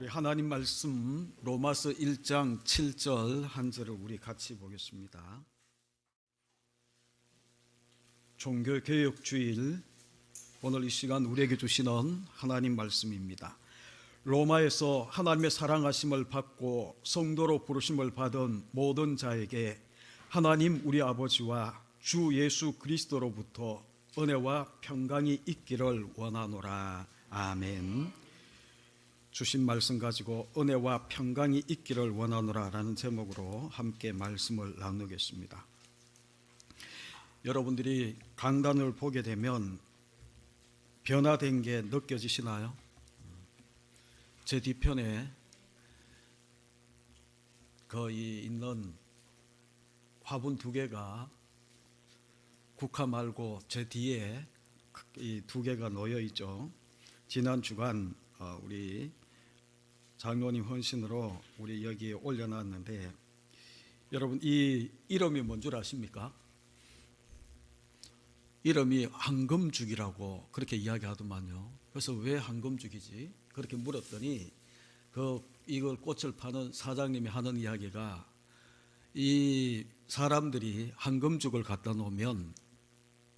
우리 하나님 말씀 로마서 1장 7절 한 절을 우리 같이 보겠습니다. 종교개혁주일 오늘 이 시간 우리에게 주시는 하나님 말씀입니다. 로마에서 하나님의 사랑하심을 받고 성도로 부르심을 받은 모든 자에게 하나님 우리 아버지와 주 예수 그리스도로부터 은혜와 평강이 있기를 원하노라. 아멘. 주신 말씀 가지고 은혜와 평강이 있기를 원하노라 라는 제목으로 함께 말씀을 나누겠습니다. 여러분들이 강단을 보게 되면 변화된 게 느껴지시나요? 제 뒤편에 거의 있는 화분 두 개가 국화 말고 제 뒤에 이 두 개가 놓여 있죠. 지난 주간 우리 장로님 헌신으로 우리 여기에 올려놨는데, 여러분 이 이름이 뭔 줄 아십니까? 이름이 황금죽이라고 그렇게 이야기하더만요. 그래서 왜 황금죽이지? 그렇게 물었더니 이걸 꽃을 파는 사장님이 하는 이야기가, 이 사람들이 황금죽을 갖다 놓으면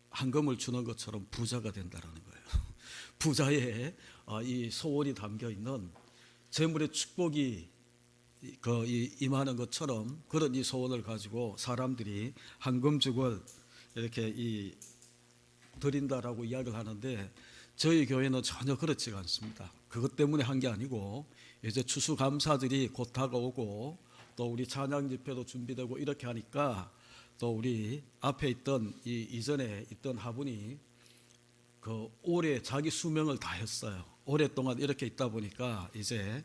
황금을 주는 것처럼 부자가 된다라는 거예요. 부자의 이 소원이 담겨 있는 재물의 축복이 임하는 것처럼 그런 이 소원을 가지고 사람들이 황금죽을 이렇게 드린다라고 이야기를 하는데, 저희 교회는 전혀 그렇지가 않습니다. 그것 때문에 한 게 아니고, 이제 추수감사들이 곧 다가오고 또 우리 찬양 집회도 준비되고 이렇게 하니까, 또 우리 앞에 있던 이전에 있던 화분이 올해 자기 수명을 다했어요. 오랫동안 이렇게 있다 보니까 이제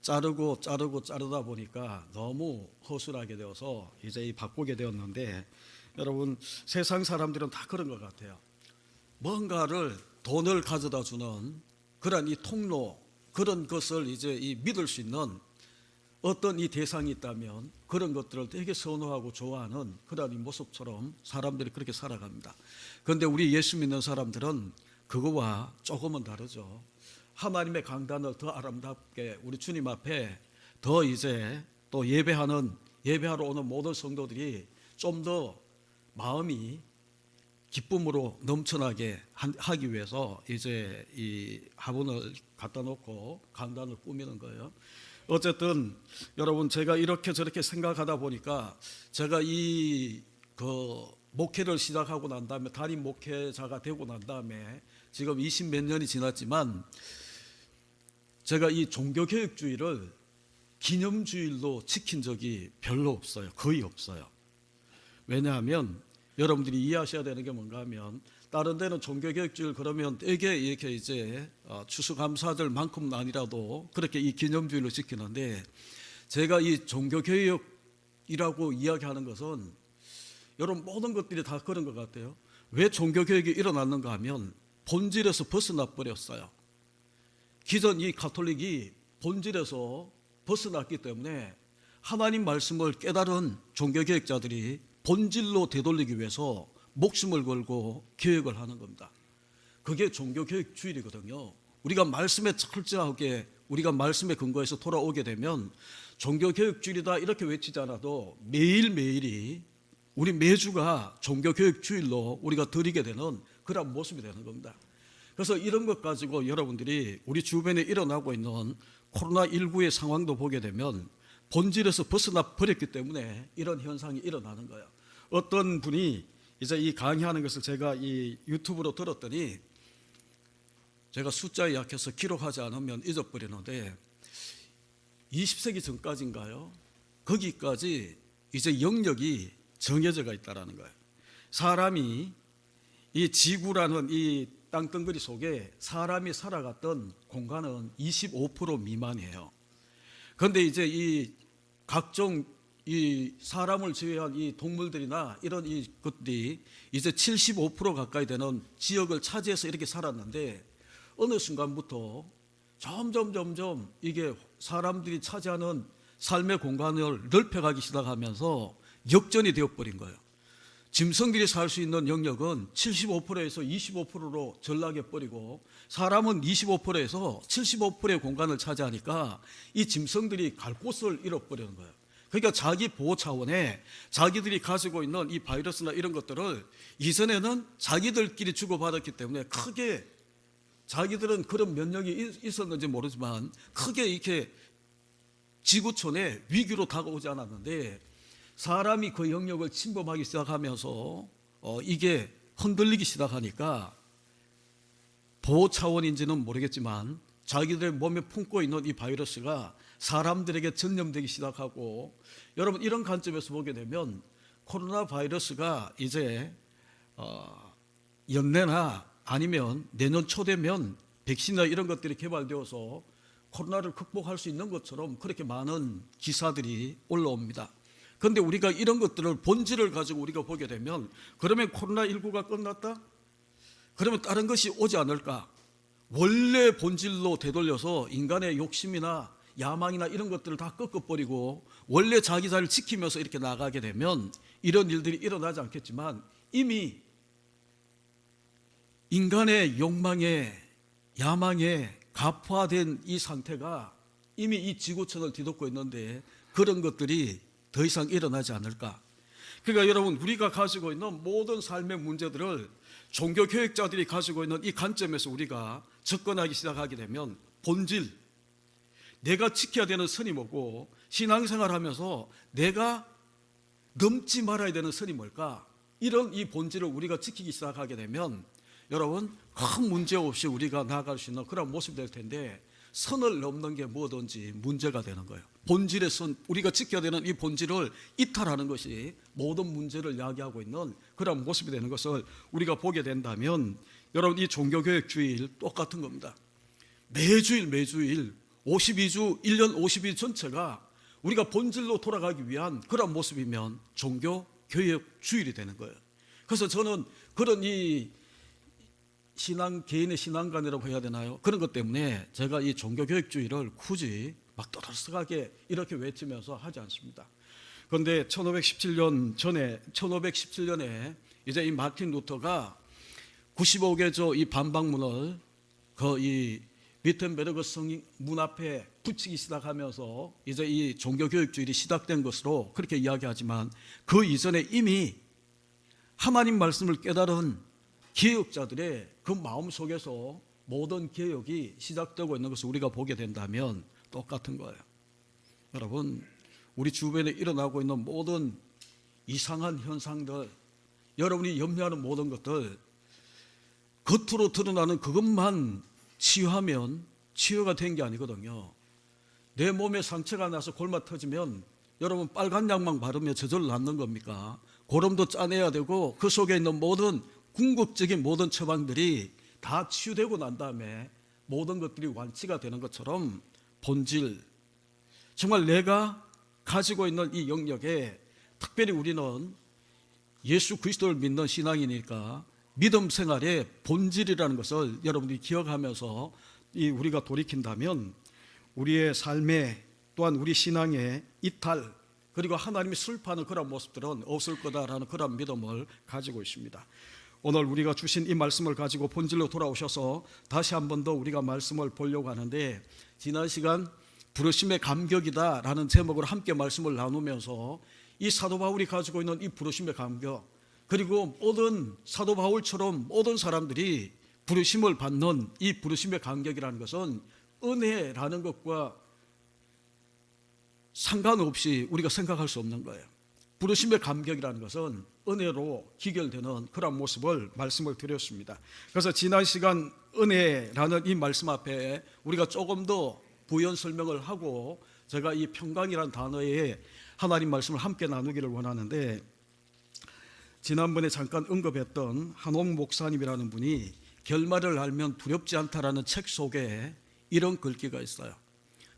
자르다 보니까 너무 허술하게 되어서 이제 바꾸게 되었는데, 여러분 세상 사람들은 다 그런 것 같아요. 뭔가를 돈을 가져다 주는 그런 이 통로, 그런 것을 이제 믿을 수 있는 어떤 이 대상이 있다면 그런 것들을 되게 선호하고 좋아하는 그런 이 모습처럼 사람들이 그렇게 살아갑니다. 그런데 우리 예수 믿는 사람들은 그거와 조금은 다르죠. 하나님의 강단을 더 아름답게 우리 주님 앞에 더 이제 또 예배하러 오는 모든 성도들이 좀 더 마음이 기쁨으로 넘쳐나게 하기 위해서 이제 이 화분을 갖다 놓고 강단을 꾸미는 거예요. 어쨌든 여러분, 제가 이렇게 저렇게 생각하다 보니까, 제가 목회를 시작하고 난 다음에, 담임 목회자가 되고 난 다음에 지금 20 몇 년이 지났지만, 제가 이 종교개혁주의를 기념주일로 지킨 적이 별로 없어요. 거의 없어요. 왜냐하면 여러분들이 이해하셔야 되는 게 뭔가 하면, 다른 데는 종교개혁주일 그러면 되게 이렇게 이제 추수감사절만큼은 아니라도 그렇게 이 기념주일로 지키는데, 제가 이 종교개혁이라고 이야기하는 것은 여러분 모든 것들이 다 그런 것 같아요. 왜 종교개혁이 일어났는가 하면 본질에서 벗어나 버렸어요. 기존 이 가톨릭이 본질에서 벗어났기 때문에 하나님 말씀을 깨달은 종교개혁자들이 본질로 되돌리기 위해서 목숨을 걸고 개혁을 하는 겁니다. 그게 종교개혁주의거든요. 우리가 말씀에 철저하게 우리가 말씀에 근거해서 돌아오게 되면 종교개혁주의다 이렇게 외치지 않아도 매일매일이 우리 매주가 종교개혁주일로 우리가 드리게 되는 그런 모습이 되는 겁니다. 그래서 이런 것 가지고 여러분들이 우리 주변에 일어나고 있는 코로나19의 상황도 보게 되면 본질에서 벗어나 버렸기 때문에 이런 현상이 일어나는 거예요. 어떤 분이 이제 이 강의하는 것을 제가 이 유튜브로 들었더니, 제가 숫자에 약해서 기록하지 않으면 잊어버리는데 20세기 전까지인가요? 거기까지 이제 영역이 정해져가 있다라는 거예요. 사람이 이 지구라는 이 땅덩어리 속에 사람이 살아갔던 공간은 25% 미만이에요. 그런데 이제 이 각종 이 사람을 제외한 이 동물들이나 이런 이 것들이 이제 75% 가까이 되는 지역을 차지해서 이렇게 살았는데, 어느 순간부터 점점 이게 사람들이 차지하는 삶의 공간을 넓혀가기 시작하면서 역전이 되어버린 거예요. 짐승들이 살 수 있는 영역은 75%에서 25%로 전락해 버리고 사람은 25%에서 75%의 공간을 차지하니까 이 짐승들이 갈 곳을 잃어버리는 거예요. 그러니까 자기 보호 차원에 자기들이 가지고 있는 이 바이러스나 이런 것들을 이전에는 자기들끼리 주고받았기 때문에 크게 자기들은 그런 면역이 있었는지 모르지만 크게 이렇게 지구촌에 위기로 다가오지 않았는데 사람이 그 영역을 침범하기 시작하면서 이게 흔들리기 시작하니까 보호 차원인지는 모르겠지만 자기들의 몸에 품고 있는 이 바이러스가 사람들에게 전염되기 시작하고, 여러분 이런 관점에서 보게 되면 코로나 바이러스가 이제 연내나 아니면 내년 초 되면 백신이나 이런 것들이 개발되어서 코로나를 극복할 수 있는 것처럼 그렇게 많은 기사들이 올라옵니다. 그런데 우리가 이런 것들을 본질을 가지고 우리가 보게 되면 그러면 코로나19가 끝났다? 그러면 다른 것이 오지 않을까? 원래 본질로 되돌려서 인간의 욕심이나 야망이나 이런 것들을 다 꺾어버리고 원래 자기 자리를 지키면서 이렇게 나가게 되면 이런 일들이 일어나지 않겠지만 이미 인간의 욕망에 야망에 가포화된 이 상태가 이미 이 지구촌을 뒤덮고 있는데 그런 것들이 더 이상 일어나지 않을까? 그러니까 여러분 우리가 가지고 있는 모든 삶의 문제들을 종교교육자들이 가지고 있는 이 관점에서 우리가 접근하기 시작하게 되면 본질, 내가 지켜야 되는 선이 뭐고 신앙생활하면서 내가 넘지 말아야 되는 선이 뭘까? 이런 이 본질을 우리가 지키기 시작하게 되면 여러분 큰 문제 없이 우리가 나아갈 수 있는 그런 모습이 될 텐데 선을 넘는 게 뭐든지 문제가 되는 거예요. 본질의 선, 우리가 지켜야 되는 이 본질을 이탈하는 것이 모든 문제를 야기하고 있는 그런 모습이 되는 것을 우리가 보게 된다면 여러분 이 종교교육 주일 똑같은 겁니다. 매주일 52주 1년 52주 전체가 우리가 본질로 돌아가기 위한 그런 모습이면 종교교육 주일이 되는 거예요. 그래서 저는 그런 이 개인의 신앙관이라고 해야 되나요? 그런 것 때문에 제가 이 종교교육주의를 굳이 막 떠들썩하게 이렇게 외치면서 하지 않습니다. 그런데 1517년에 이제 이 마틴 루터가 95개조 이 반박문을 이 위텐베르그 성문 앞에 붙이기 시작하면서 이제 이 종교교육주의가 시작된 것으로 그렇게 이야기하지만 그 이전에 이미 하나님 말씀을 깨달은 개혁자들의 그 마음 속에서 모든 개혁이 시작되고 있는 것을 우리가 보게 된다면 똑같은 거예요. 여러분 우리 주변에 일어나고 있는 모든 이상한 현상들, 여러분이 염려하는 모든 것들 겉으로 드러나는 그것만 치유하면 치유가 된 게 아니거든요. 내 몸에 상처가 나서 골마 터지면 여러분 빨간 약만 바르면 저절로 낫는 겁니까? 고름도 짜내야 되고 그 속에 있는 모든 궁극적인 모든 처방들이 다 치유되고 난 다음에 모든 것들이 완치가 되는 것처럼 본질, 정말 내가 가지고 있는 이 영역에 특별히 우리는 예수 그리스도를 믿는 신앙이니까 믿음 생활의 본질이라는 것을 여러분들이 기억하면서 우리가 돌이킨다면 우리의 삶에 또한 우리 신앙의 이탈 그리고 하나님이 슬퍼하는 그런 모습들은 없을 거다라는 그런 믿음을 가지고 있습니다. 오늘 우리가 주신 이 말씀을 가지고 본질로 돌아오셔서 다시 한 번 더 우리가 말씀을 보려고 하는데, 지난 시간 부르심의 감격이다라는 제목으로 함께 말씀을 나누면서 이 사도 바울이 가지고 있는 이 부르심의 감격, 그리고 모든 사도 바울처럼 모든 사람들이 부르심을 받는 이 부르심의 감격이라는 것은 은혜라는 것과 상관없이 우리가 생각할 수 없는 거예요. 부르심의 감격이라는 것은 은혜로 기결되는 그런 모습을 말씀을 드렸습니다. 그래서 지난 시간 은혜라는 이 말씀 앞에 우리가 조금 더 부연 설명을 하고 제가 이 평강이라는 단어에 하나님 말씀을 함께 나누기를 원하는데, 지난번에 잠깐 언급했던 한옥 목사님이라는 분이 결말을 알면 두렵지 않다라는 책 속에 이런 글귀가 있어요.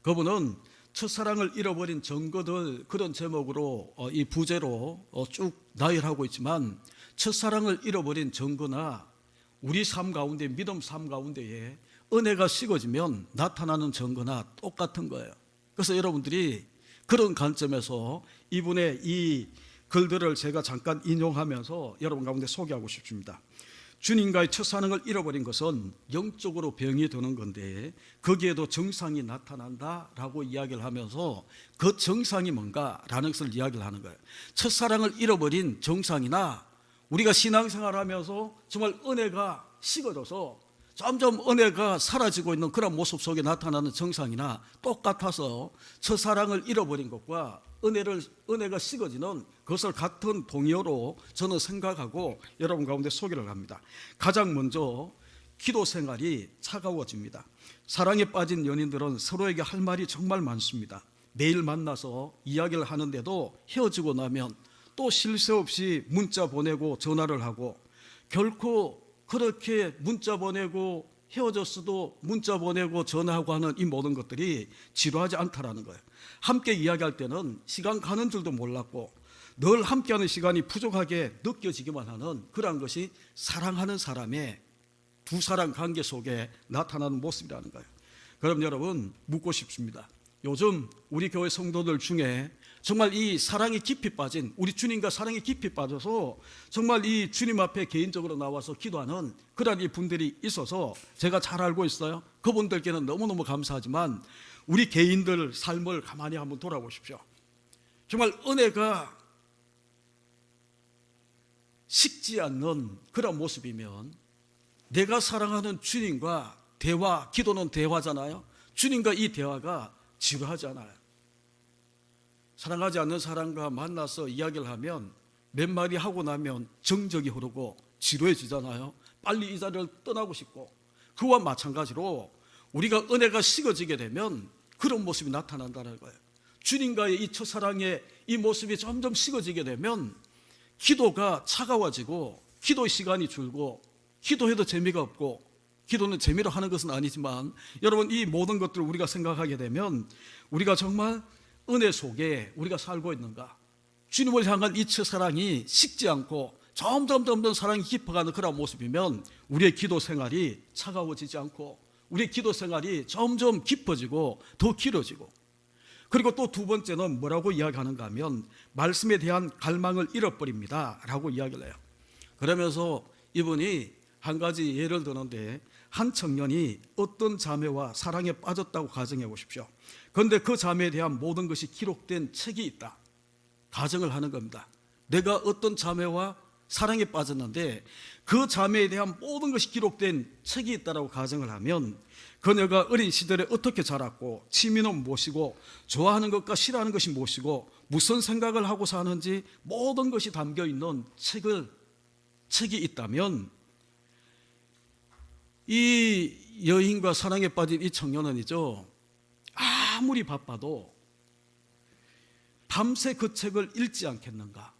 그분은 첫사랑을 잃어버린 증거들, 그런 제목으로 이 부제로 쭉 나열하고 있지만, 첫사랑을 잃어버린 증거나 우리 삶 가운데, 믿음 삶 가운데에 은혜가 식어지면 나타나는 증거나 똑같은 거예요. 그래서 여러분들이 그런 관점에서 이분의 이 글들을 제가 잠깐 인용하면서 여러분 가운데 소개하고 싶습니다. 주님과의 첫사랑을 잃어버린 것은 영적으로 병이 드는 건데 거기에도 정상이 나타난다라고 이야기를 하면서 그 정상이 뭔가라는 것을 이야기를 하는 거예요. 첫사랑을 잃어버린 정상이나 우리가 신앙생활하면서 정말 은혜가 식어져서 점점 은혜가 사라지고 있는 그런 모습 속에 나타나는 정상이나 똑같아서 첫사랑을 잃어버린 것과 은혜가 식어지는 그것을 같은 동의어로 저는 생각하고 여러분 가운데 소개를 합니다. 가장 먼저 기도 생활이 차가워집니다. 사랑에 빠진 연인들은 서로에게 할 말이 정말 많습니다. 매일 만나서 이야기를 하는데도 헤어지고 나면 또 쉴 새 없이 문자 보내고 전화를 하고, 결코 그렇게 문자 보내고 헤어졌어도 문자 보내고 전화하고 하는 이 모든 것들이 지루하지 않다라는 거예요. 함께 이야기할 때는 시간 가는 줄도 몰랐고 늘 함께하는 시간이 부족하게 느껴지기만 하는 그러한 것이 사랑하는 사람의 두 사람 관계 속에 나타나는 모습이라는 거예요. 그럼 여러분 묻고 싶습니다. 요즘 우리 교회 성도들 중에 정말 이 사랑이 깊이 빠진, 우리 주님과 사랑이 깊이 빠져서 정말 이 주님 앞에 개인적으로 나와서 기도하는 그런 이 분들이 있어서 제가 잘 알고 있어요. 그분들께는 너무너무 감사하지만 우리 개인들 삶을 가만히 한번 돌아보십시오. 정말 은혜가 식지 않는 그런 모습이면 내가 사랑하는 주님과 대화, 기도는 대화잖아요. 주님과 이 대화가 지루하지 않아요. 사랑하지 않는 사람과 만나서 이야기를 하면 몇 마디 하고 나면 정적이 흐르고 지루해지잖아요. 빨리 이 자리를 떠나고 싶고, 그와 마찬가지로 우리가 은혜가 식어지게 되면 그런 모습이 나타난다는 거예요. 주님과의 이 첫사랑의 이 모습이 점점 식어지게 되면 기도가 차가워지고 기도 시간이 줄고 기도해도 재미가 없고, 기도는 재미로 하는 것은 아니지만 여러분 이 모든 것들을 우리가 생각하게 되면 우리가 정말 은혜 속에 우리가 살고 있는가, 주님을 향한 이 첫사랑이 식지 않고 점점 사랑이 깊어가는 그런 모습이면 우리의 기도 생활이 차가워지지 않고 우리의 기도 생활이 점점 깊어지고 더 길어지고, 그리고 또 두 번째는 뭐라고 이야기하는가 하면 말씀에 대한 갈망을 잃어버립니다 라고 이야기를 해요. 그러면서 이분이 한 가지 예를 드는데, 한 청년이 어떤 자매와 사랑에 빠졌다고 가정해 보십시오. 그런데 그 자매에 대한 모든 것이 기록된 책이 있다. 가정을 하는 겁니다. 내가 어떤 자매와 사랑에 빠졌는데 그 자매에 대한 모든 것이 기록된 책이 있다라고 가정을 하면 그녀가 어린 시절에 어떻게 자랐고 취미는 무엇이고 좋아하는 것과 싫어하는 것이 무엇이고 무슨 생각을 하고 사는지 모든 것이 담겨있는 책이 있다면 이 여인과 사랑에 빠진 이 청년은이죠, 아무리 바빠도 밤새 그 책을 읽지 않겠는가.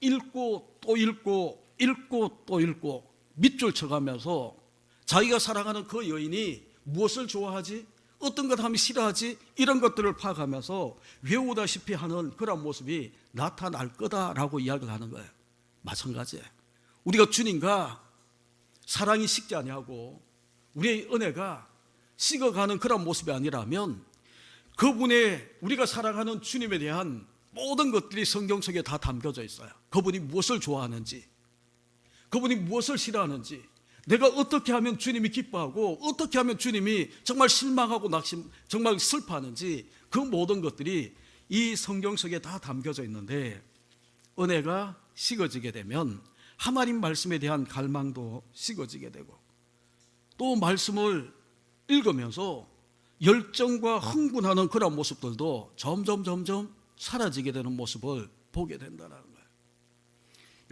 읽고 또 읽고 읽고 또 읽고 밑줄 쳐가면서 자기가 사랑하는 그 여인이 무엇을 좋아하지, 어떤 것 하면 싫어하지, 이런 것들을 파악하면서 외우다시피 하는 그런 모습이 나타날 거다라고 이야기를 하는 거예요. 마찬가지예요. 우리가 주님과 사랑이 식지 아니하고 우리의 은혜가 식어가는 그런 모습이 아니라면 그분의, 우리가 사랑하는 주님에 대한 모든 것들이 성경 속에 다 담겨져 있어요. 그분이 무엇을 좋아하는지, 그분이 무엇을 싫어하는지, 내가 어떻게 하면 주님이 기뻐하고 어떻게 하면 주님이 정말 실망하고 정말 슬퍼하는지, 그 모든 것들이 이 성경 속에 다 담겨져 있는데 은혜가 식어지게 되면 하나님 말씀에 대한 갈망도 식어지게 되고 또 말씀을 읽으면서 열정과 흥분하는 그런 모습들도 점점 사라지게 되는 모습을 보게 된다는 거예요.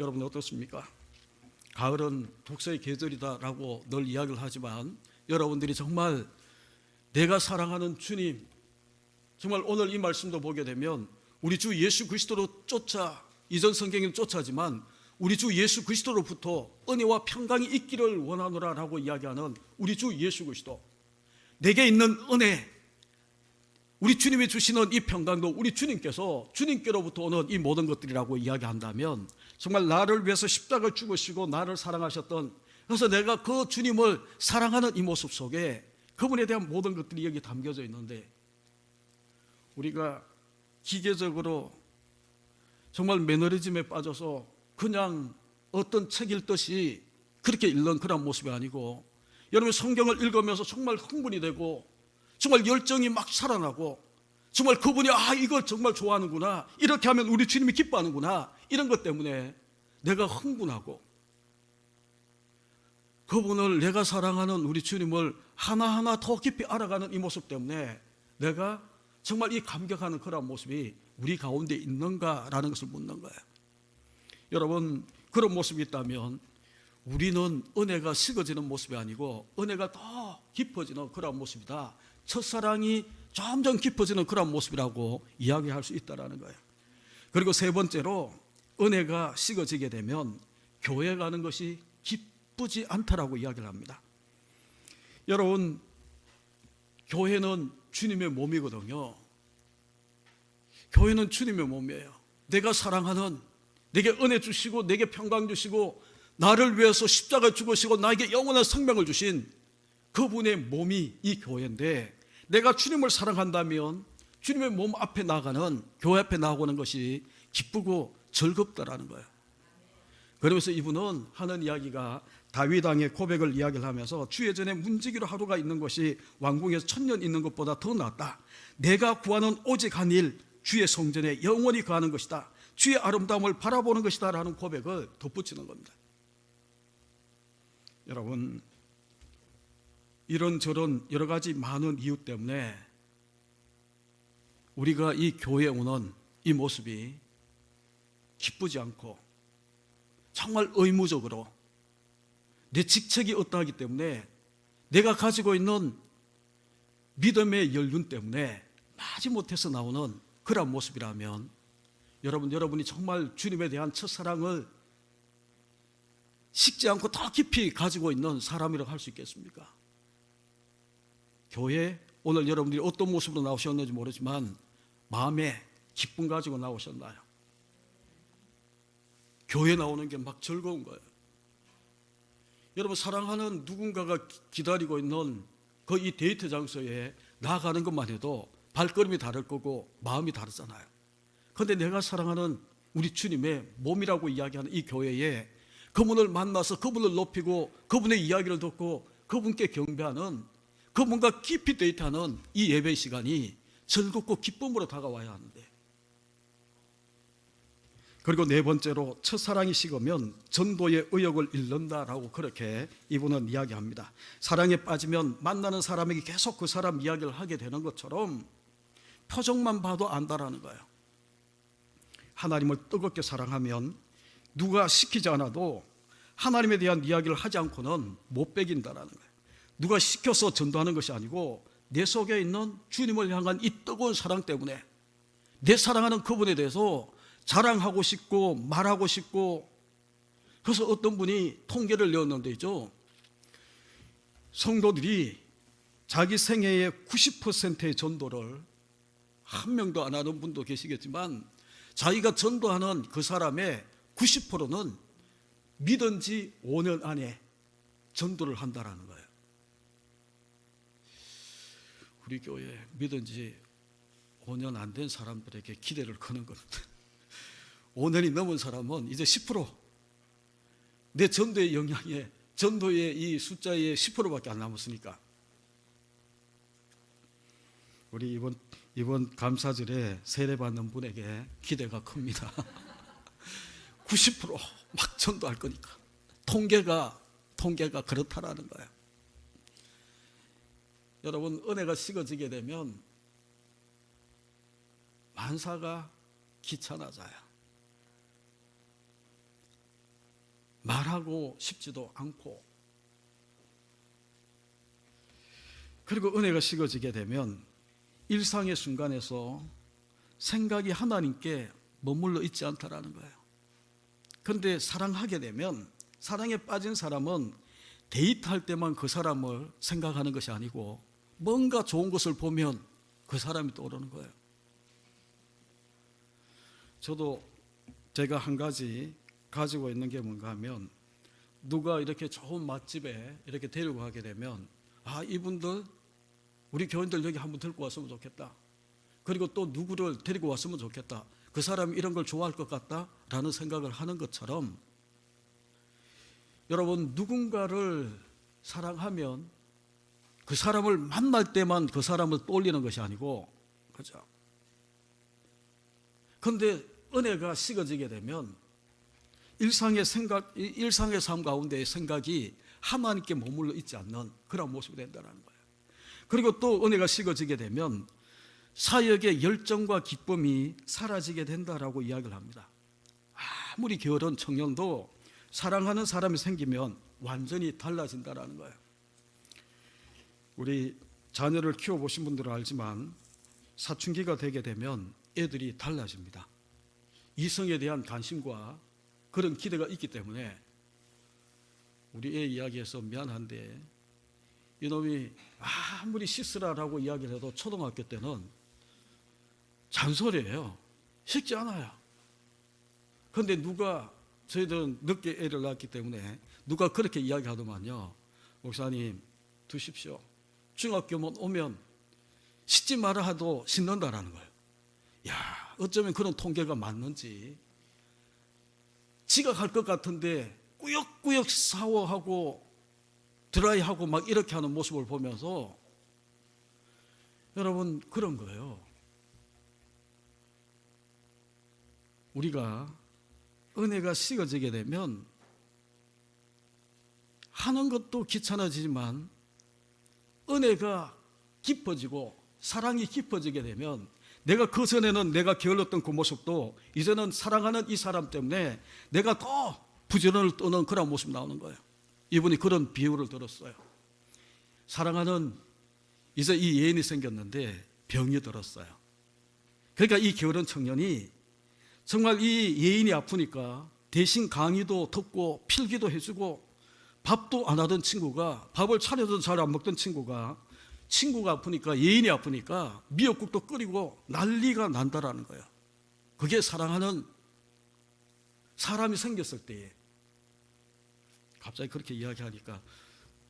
여러분 어떻습니까? 가을은 독서의 계절이다라고 늘 이야기를 하지만 여러분들이 정말 내가 사랑하는 주님, 정말 오늘 이 말씀도 보게 되면 우리 주 예수 그리스도로 쫓아, 이전 성경에는 쫓아지만 우리 주 예수 그리스도로부터 은혜와 평강이 있기를 원하노라라고 이야기하는 우리 주 예수 그리스도, 내게 있는 은혜, 우리 주님이 주시는 이 평강도 우리 주님께로부터 오는 이 모든 것들이라고 이야기한다면 정말 나를 위해서 십자가를 죽으시고 나를 사랑하셨던, 그래서 내가 그 주님을 사랑하는 이 모습 속에 그분에 대한 모든 것들이 여기 담겨져 있는데 우리가 기계적으로 정말 매너리즘에 빠져서 그냥 어떤 책 읽듯이 그렇게 읽는 그런 모습이 아니고, 여러분 성경을 읽으면서 정말 흥분이 되고 정말 열정이 막 살아나고 정말 그분이 이걸 정말 좋아하는구나, 이렇게 하면 우리 주님이 기뻐하는구나, 이런 것 때문에 내가 흥분하고 그분을, 내가 사랑하는 우리 주님을 하나하나 더 깊이 알아가는 이 모습 때문에 내가 정말 이 감격하는 그런 모습이 우리 가운데 있는가라는 것을 묻는 거예요. 여러분, 그런 모습이 있다면 우리는 은혜가 식어지는 모습이 아니고 은혜가 더 깊어지는 그런 모습이다, 첫사랑이 점점 깊어지는 그런 모습이라고 이야기할 수 있다는 거예요. 그리고 세 번째로, 은혜가 식어지게 되면 교회 가는 것이 기쁘지 않다라고 이야기를 합니다. 여러분, 교회는 주님의 몸이거든요. 교회는 주님의 몸이에요. 내가 사랑하는, 내게 은혜 주시고 내게 평강 주시고 나를 위해서 십자가 죽으시고 나에게 영원한 생명을 주신 그분의 몸이 이 교회인데, 내가 주님을 사랑한다면 주님의 몸 앞에 나가는, 교회 앞에 나오는 것이 기쁘고 즐겁다라는 거예요. 그러면서 이분은 하는 이야기가 다윗 왕의 고백을 이야기를 하면서, 주의 전에 문지기로 하루가 있는 것이 왕궁에서 1000년 있는 것보다 더 낫다. 내가 구하는 오직 한 일, 주의 성전에 영원히 거하는 것이다. 주의 아름다움을 바라보는 것이다 라는 고백을 덧붙이는 겁니다. 여러분, 이런저런 여러 가지 많은 이유 때문에 우리가 이 교회에 오는 이 모습이 기쁘지 않고 정말 의무적으로 내 직책이 어떠하기 때문에, 내가 가지고 있는 믿음의 연륜 때문에 마지못해서 나오는 그런 모습이라면, 여러분이 정말 주님에 대한 첫사랑을 식지 않고 더 깊이 가지고 있는 사람이라고 할 수 있겠습니까? 교회, 오늘 여러분들이 어떤 모습으로 나오셨는지 모르지만 마음에 기쁨 가지고 나오셨나요? 교회 나오는 게 막 즐거운 거예요. 여러분, 사랑하는 누군가가 기다리고 있는 그 이 데이트 장소에 나가는 것만 해도 발걸음이 다를 거고 마음이 다르잖아요. 그런데 내가 사랑하는 우리 주님의 몸이라고 이야기하는 이 교회에 그분을 만나서 그분을 높이고 그분의 이야기를 듣고 그분께 경배하는, 그분과 깊이 데이트하는 이 예배 시간이 즐겁고 기쁨으로 다가와야 하는데, 그리고 네 번째로, 첫사랑이 식으면 전도의 의욕을 잃는다라고 그렇게 이분은 이야기합니다. 사랑에 빠지면 만나는 사람에게 계속 그 사람 이야기를 하게 되는 것처럼 표정만 봐도 안다라는 거예요. 하나님을 뜨겁게 사랑하면 누가 시키지 않아도 하나님에 대한 이야기를 하지 않고는 못 배긴다라는 거예요. 누가 시켜서 전도하는 것이 아니고 내 속에 있는 주님을 향한 이 뜨거운 사랑 때문에 내 사랑하는 그분에 대해서 자랑하고 싶고 말하고 싶고. 그래서 어떤 분이 통계를 내었는데죠, 성도들이 자기 생애의 90%의 전도를, 한 명도 안 하는 분도 계시겠지만 자기가 전도하는 그 사람의 90%는 믿은 지 5년 안에 전도를 한다라는 거예요. 우리 교회 믿은 지 5년 안 된 사람들에게 기대를 거는 겁니다. 5년이 넘은 사람은 이제 10%, 내 전도의 영향에, 전도의 이 숫자의 10%밖에 안 남았으니까. 우리 이번 감사절에 세례받는 분에게 기대가 큽니다. 90% 전도할 거니까. 통계가 그렇다라는 거예요. 여러분, 은혜가 식어지게 되면 만사가 귀찮아져요. 말하고 싶지도 않고. 그리고 은혜가 식어지게 되면 일상의 순간에서 생각이 하나님께 머물러 있지 않다라는 거예요. 그런데 사랑하게 되면, 사랑에 빠진 사람은 데이트할 때만 그 사람을 생각하는 것이 아니고 뭔가 좋은 것을 보면 그 사람이 떠오르는 거예요. 저도 제가 한 가지 가지고 있는 게 뭔가 하면, 누가 이렇게 좋은 맛집에 이렇게 데리고 가게 되면, 이분들, 우리 교인들 여기 한번 데리고 왔으면 좋겠다. 그리고 또 누구를 데리고 왔으면 좋겠다. 그 사람이 이런 걸 좋아할 것 같다라는 생각을 하는 것처럼 여러분 누군가를 사랑하면 그 사람을 만날 때만 그 사람을 떠올리는 것이 아니고 그죠? 그런데 은혜가 식어지게 되면 일상의 삶 가운데의 생각이 하나님께 머물러 있지 않는 그런 모습이 된다는 거예요. 그리고 또 은혜가 식어지게 되면 사역의 열정과 기쁨이 사라지게 된다라고 이야기를 합니다. 아무리 게으른 청년도 사랑하는 사람이 생기면 완전히 달라진다라는 거예요. 우리 자녀를 키워보신 분들은 알지만 사춘기가 되게 되면 애들이 달라집니다. 이성에 대한 관심과 그런 기대가 있기 때문에 우리 애 이야기해서 미안한데 이놈이 아무리 씻으라라고 이야기를 해도 초등학교 때는 잔소리예요. 식지 않아요. 그런데 저희들은 늦게 애를 낳았기 때문에 누가 그렇게 이야기하더만요. 목사님 두십시오. 중학교만 오면 씻지 마라 하도 씻는다라는 거예요. 야, 어쩌면 그런 통계가 맞는지 지각할 것 같은데 꾸역꾸역 샤워하고 드라이하고 막 이렇게 하는 모습을 보면서 여러분 그런 거예요. 우리가 은혜가 식어지게 되면 하는 것도 귀찮아지지만 은혜가 깊어지고 사랑이 깊어지게 되면 내가 그 전에는 내가 게을렀던 그 모습도 이제는 사랑하는 이 사람 때문에 내가 더 부지런을 떠는 그런 모습이 나오는 거예요. 이분이 그런 비유를 들었어요. 사랑하는 이제 이 예인이 생겼는데 병이 들었어요. 그러니까 이 게으른 청년이 정말 이 예인이 아프니까 대신 강의도 듣고 필기도 해주고 밥도 안 하던 친구가 밥을 차려도 잘 안 먹던 친구가 아프니까 예인이 아프니까 미역국도 끓이고 난리가 난다라는 거예요. 그게 사랑하는 사람이 생겼을 때에 갑자기 그렇게 이야기하니까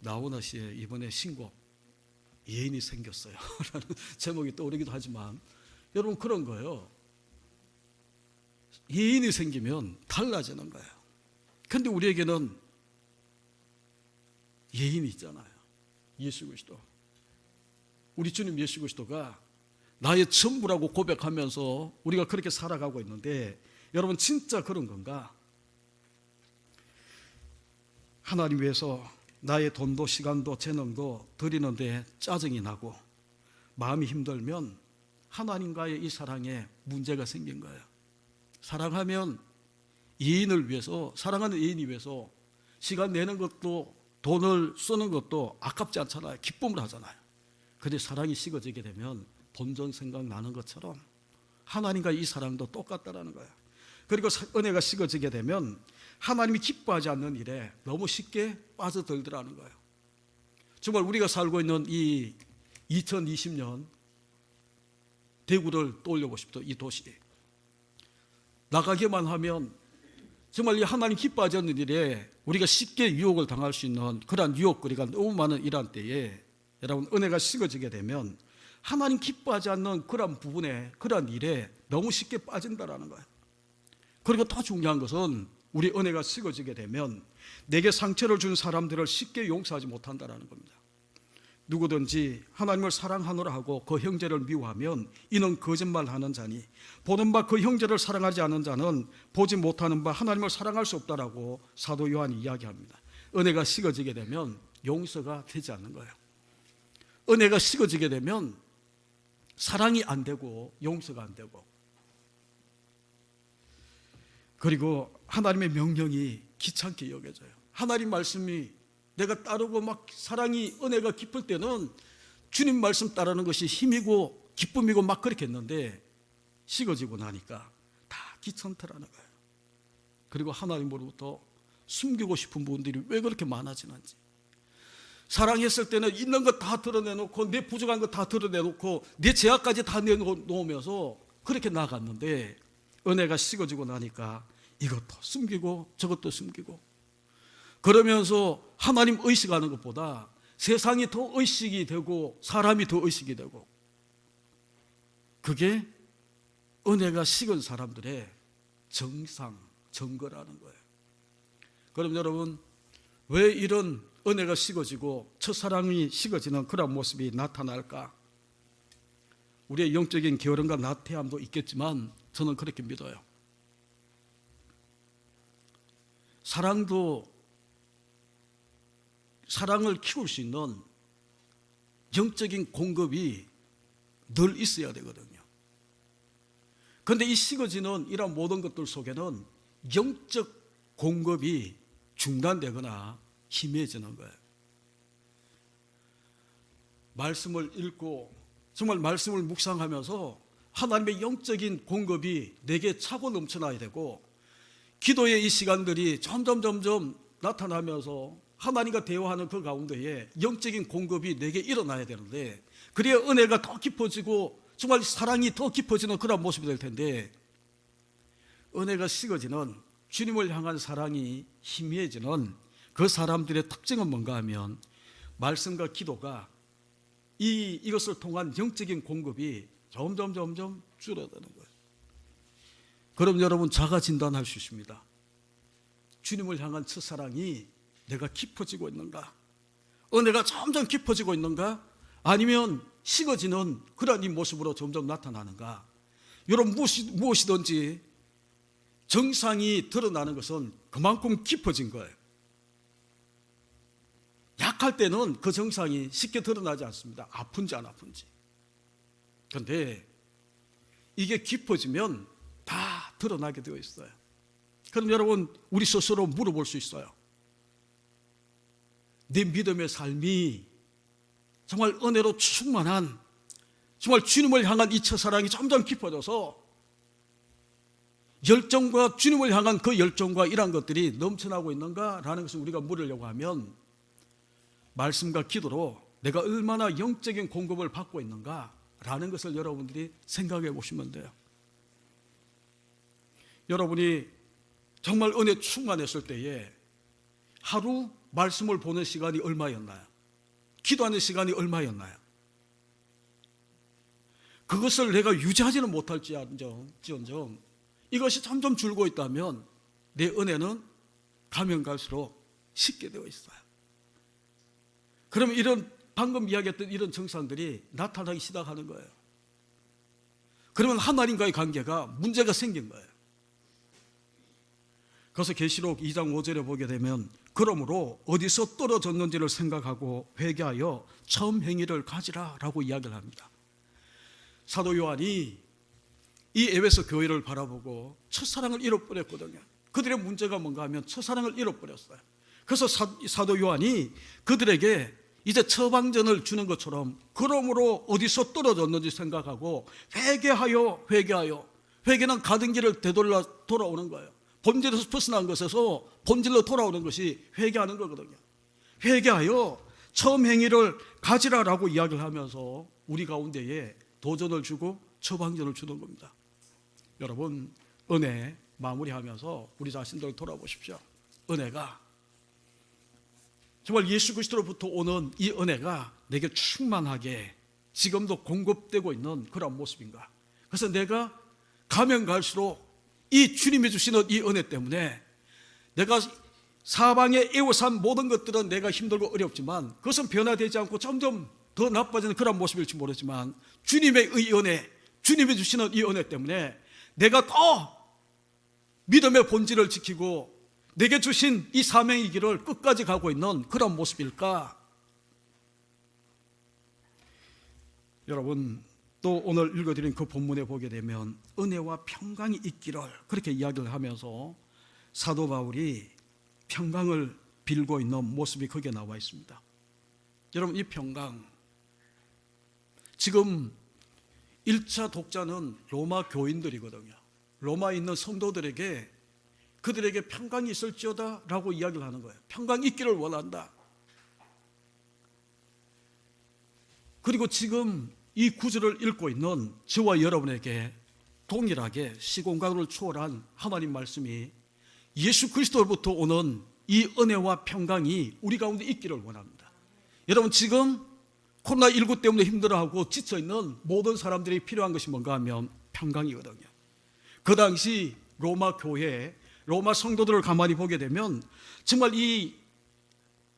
나훈아 씨의 이번에 신곡 예인이 생겼어요 라는 제목이 떠오르기도 하지만 여러분 그런 거예요. 예인이 생기면 달라지는 거예요. 그런데 우리에게는 예인이 있잖아요. 예수 그리스도. 우리 주님 예수 그리스도가 나의 전부라고 고백하면서 우리가 그렇게 살아가고 있는데 여러분 진짜 그런 건가? 하나님 위해서 나의 돈도 시간도 재능도 드리는데 짜증이 나고 마음이 힘들면 하나님과의 이 사랑에 문제가 생긴 거예요. 사랑하면 예인을 위해서 사랑하는 예인이 위해서 시간 내는 것도 돈을 쓰는 것도 아깝지 않잖아요. 기쁨을 하잖아요. 그런데 사랑이 식어지게 되면 본전 생각나는 것처럼 하나님과 이 사랑도 똑같다라는 거예요. 그리고 은혜가 식어지게 되면 하나님이 기뻐하지 않는 일에 너무 쉽게 빠져들더라는 거예요. 정말 우리가 살고 있는 이 2020년 대구를 떠올려 보십시오. 이 도시 나가기만 하면 정말 이 하나님 기뻐하지 않는 일에 우리가 쉽게 유혹을 당할 수 있는 그러한 유혹거리가 너무 많은 이런 때에 여러분 은혜가 식어지게 되면 하나님 기뻐하지 않는 그런 부분에 그런 일에 너무 쉽게 빠진다라는 거예요. 그리고 더 중요한 것은 우리 은혜가 식어지게 되면 내게 상처를 준 사람들을 쉽게 용서하지 못한다라는 겁니다. 누구든지 하나님을 사랑하노라 하고 그 형제를 미워하면 이는 거짓말하는 자니 보는 바 그 형제를 사랑하지 않는 자는 보지 못하는 바 하나님을 사랑할 수 없다라고 사도 요한이 이야기합니다. 은혜가 식어지게 되면 용서가 되지 않는 거예요. 은혜가 식어지게 되면 사랑이 안 되고 용서가 안 되고 그리고 하나님의 명령이 귀찮게 여겨져요. 하나님 말씀이 내가 따르고 막 사랑이 은혜가 깊을 때는 주님 말씀 따르는 것이 힘이고 기쁨이고 막 그렇게 했는데 식어지고 나니까 다 귀찮더라는 거예요. 그리고 하나님으로부터 숨기고 싶은 부분들이 왜 그렇게 많아지는지 사랑했을 때는 있는 것 다 드러내놓고 내 부족한 것 다 드러내놓고 내 죄악까지 다 내놓으면서 그렇게 나갔는데 은혜가 식어지고 나니까 이것도 숨기고 저것도 숨기고 그러면서 하나님 의식하는 것보다 세상이 더 의식이 되고 사람이 더 의식이 되고 그게 은혜가 식은 사람들의 증거라는 거예요. 그럼 여러분, 왜 이런 은혜가 식어지고 첫사랑이 식어지는 그런 모습이 나타날까? 우리의 영적인 게으름과 나태함도 있겠지만 저는 그렇게 믿어요. 사랑을 키울 수 있는 영적인 공급이 늘 있어야 되거든요. 그런데 이 식어지는 이런 모든 것들 속에는 영적 공급이 중단되거나 희미해지는 거예요. 말씀을 읽고 정말 말씀을 묵상하면서 하나님의 영적인 공급이 내게 차고 넘쳐나야 되고, 기도의 이 시간들이 점점 나타나면서 하나님과 대화하는 그 가운데에 영적인 공급이 내게 일어나야 되는데, 그래야 은혜가 더 깊어지고 정말 사랑이 더 깊어지는 그런 모습이 될 텐데, 은혜가 식어지는, 주님을 향한 사랑이 희미해지는 그 사람들의 특징은 뭔가 하면, 말씀과 기도가 이것을 통한 영적인 공급이 점점 줄어드는 거예요. 그럼 여러분, 자가 진단할 수 있습니다. 주님을 향한 첫사랑이 내가 깊어지고 있는가? 은혜가 점점 깊어지고 있는가? 아니면 식어지는 그런 이 모습으로 점점 나타나는가? 여러분, 무엇이든지 정상이 드러나는 것은 그만큼 깊어진 거예요. 약할 때는 그 정상이 쉽게 드러나지 않습니다. 아픈지 안 아픈지. 그런데 이게 깊어지면 다 드러나게 되어 있어요. 그럼 여러분, 우리 스스로 물어볼 수 있어요. 내 믿음의 삶이 정말 은혜로 충만한, 정말 주님을 향한 이 첫사랑이 점점 깊어져서 열정과, 주님을 향한 그 열정과 이러한 것들이 넘쳐나고 있는가라는 것을 우리가 물으려고 하면, 말씀과 기도로 내가 얼마나 영적인 공급을 받고 있는가라는 것을 여러분들이 생각해 보시면 돼요. 여러분이 정말 은혜 충만했을 때에 하루 말씀을 보는 시간이 얼마였나요? 기도하는 시간이 얼마였나요? 그것을 내가 유지하지는 못할지언정 이것이 점점 줄고 있다면 내 은혜는 가면 갈수록 식게 되어 있어요. 그러면 이런 방금 이야기했던 이런 증상들이 나타나기 시작하는 거예요. 그러면 하나님과의 관계가 문제가 생긴 거예요. 그래서 계시록 2장 5절에 보게 되면, 그러므로 어디서 떨어졌는지를 생각하고 회개하여 처음 행위를 가지라 라고 이야기를 합니다. 사도 요한이 이 에베소 교회를 바라보고 첫사랑을 잃어버렸거든요. 그들의 문제가 뭔가 하면 첫사랑을 잃어버렸어요. 그래서 사도 요한이 그들에게 이제 처방전을 주는 것처럼, 그러므로 어디서 떨어졌는지 생각하고 회개하여. 회개는 가던 길을 되돌아 돌아오는 거예요. 본질에서 벗어난 것에서 본질로 돌아오는 것이 회개하는 거거든요. 회개하여 처음 행위를 가지라라고 이야기를 하면서 우리 가운데에 도전을 주고 처방전을 주는 겁니다. 여러분, 은혜 마무리하면서 우리 자신들 돌아보십시오. 은혜가 정말 예수 그리스도로부터 오는 이 은혜가 내게 충만하게 지금도 공급되고 있는 그런 모습인가? 그래서 내가 가면 갈수록 이 주님이 주시는 이 은혜 때문에 내가 사방에 에워싼 모든 것들은 내가 힘들고 어렵지만 그것은 변화되지 않고 점점 더 나빠지는 그런 모습일지 모르지만, 주님의 이 은혜, 주님이 주시는 이 은혜 때문에 내가 더 믿음의 본질을 지키고 내게 주신 이 사명의 길을 끝까지 가고 있는 그런 모습일까? 여러분, 또 오늘 읽어드린 그 본문에 보게 되면 은혜와 평강이 있기를 그렇게 이야기를 하면서 사도 바울이 평강을 빌고 있는 모습이 거기에 나와 있습니다. 여러분, 이 평강, 지금 1차 독자는 로마 교인들이거든요. 로마에 있는 성도들에게 그들에게 평강이 있을지어다 라고 이야기를 하는 거예요. 평강이 있기를 원한다. 그리고 지금 이 구절을 읽고 있는 저와 여러분에게 동일하게 시공간을 초월한 하나님 말씀이 예수 그리스도로부터 오는 이 은혜와 평강이 우리 가운데 있기를 원합니다. 여러분, 지금 코로나19 때문에 힘들어하고 지쳐있는 모든 사람들이 필요한 것이 뭔가 하면 평강이거든요. 그 당시 로마 교회, 로마 성도들을 가만히 보게 되면 정말 이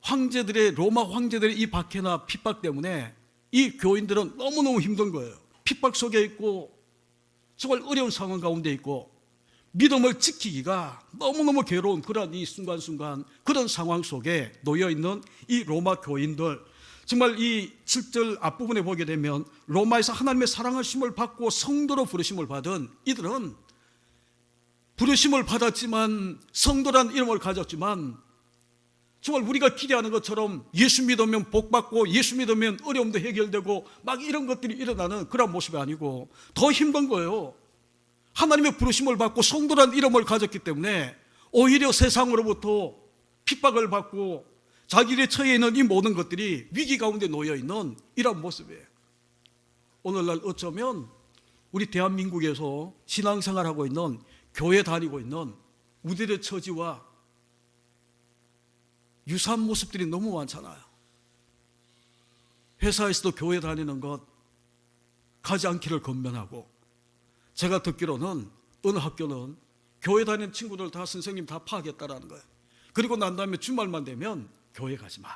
황제들의, 로마 황제들의 이 박해나 핍박 때문에 이 교인들은 너무너무 힘든 거예요. 핍박 속에 있고 정말 어려운 상황 가운데 있고 믿음을 지키기가 너무너무 괴로운 그런 이 순간순간 그런 상황 속에 놓여있는 이 로마 교인들, 정말 이 7절 앞부분에 보게 되면 로마에서 하나님의 사랑하심을 받고 성도로 부르심을 받은 이들은 부르심을 받았지만 성도란 이름을 가졌지만 정말 우리가 기대하는 것처럼 예수 믿으면 복받고 예수 믿으면 어려움도 해결되고 막 이런 것들이 일어나는 그런 모습이 아니고 더 힘든 거예요. 하나님의 부르심을 받고 성도란 이름을 가졌기 때문에 오히려 세상으로부터 핍박을 받고 자기들의 처해 있는 이 모든 것들이 위기 가운데 놓여있는 이런 모습이에요. 오늘날 어쩌면 우리 대한민국에서 신앙생활하고 있는, 교회 다니고 있는 우리들의 처지와 유사한 모습들이 너무 많잖아요. 회사에서도 교회 다니는 것 가지 않기를 권면하고, 제가 듣기로는 어느 학교는 교회 다니는 친구들 다 선생님 다 파하겠다라는 거예요. 그리고 난 다음에 주말만 되면 교회 가지 마.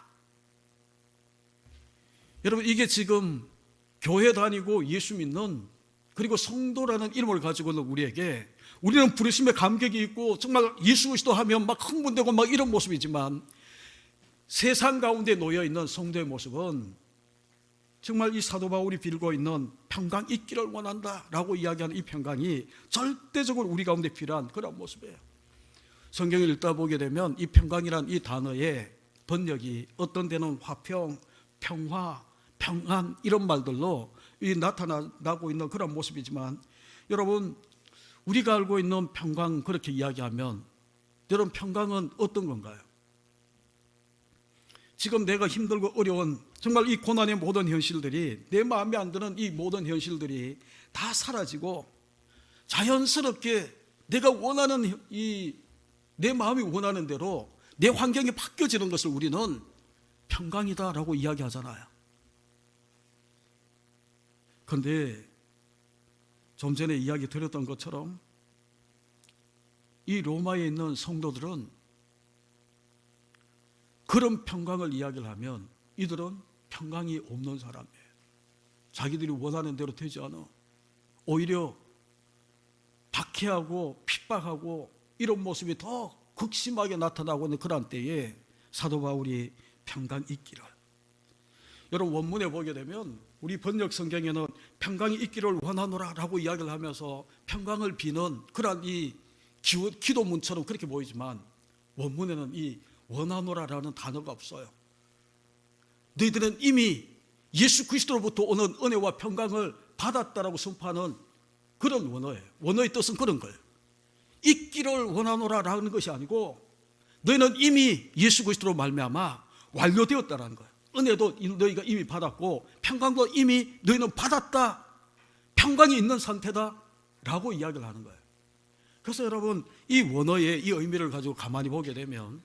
여러분, 이게 지금 교회 다니고 예수 믿는, 그리고 성도라는 이름을 가지고 있는 우리에게, 우리는 부르심에 감격이 있고 정말 예수 그리스도 하면 막 흥분되고 막 이런 모습이지만 세상 가운데 놓여있는 성도의 모습은 정말 이 사도 바울이 빌고 있는 평강 있기를 원한다라고 이야기하는 이 평강이 절대적으로 우리 가운데 필요한 그런 모습이에요. 성경을 읽다 보게 되면 이 평강이란 이 단어의 번역이 어떤 데는 화평, 평화, 평안 이런 말들로 나타나고 있는 그런 모습이지만, 여러분, 우리가 알고 있는 평강 그렇게 이야기하면 여러분, 평강은 어떤 건가요? 지금 내가 힘들고 어려운 정말 이 고난의 모든 현실들이, 내 마음에 안 드는 이 모든 현실들이 다 사라지고 자연스럽게 내가 원하는 내 마음이 원하는 대로 내 환경이 바뀌어지는 것을 우리는 평강이다라고 이야기하잖아요. 그런데 좀 전에 이야기 드렸던 것처럼 이 로마에 있는 성도들은 그런 평강을 이야기를 하면 이들은 평강이 없는 사람이에요. 자기들이 원하는 대로 되지 않아. 오히려 박해하고 핍박하고 이런 모습이 더 극심하게 나타나고 있는 그런 때에 사도 바울이 평강 있기를. 여러분, 원문에 보게 되면 우리 번역 성경에는 평강이 있기를 원하노라라고 이야기를 하면서 평강을 비는 그런 이 기도문처럼 그렇게 보이지만 원문에는 이 원하노라라는 단어가 없어요. 너희들은 이미 예수 그리스도로부터 오는 은혜와 평강을 받았다라고 선포하는 그런 원어예요. 원어의 뜻은 그런 거예요. 있기를 원하노라라는 것이 아니고 너희는 이미 예수 그리스도로 말미암아 완료되었다라는 거예요. 은혜도 너희가 이미 받았고 평강도 이미 너희는 받았다, 평강이 있는 상태다라고 이야기를 하는 거예요. 그래서 여러분, 이 원어의 이 의미를 가지고 가만히 보게 되면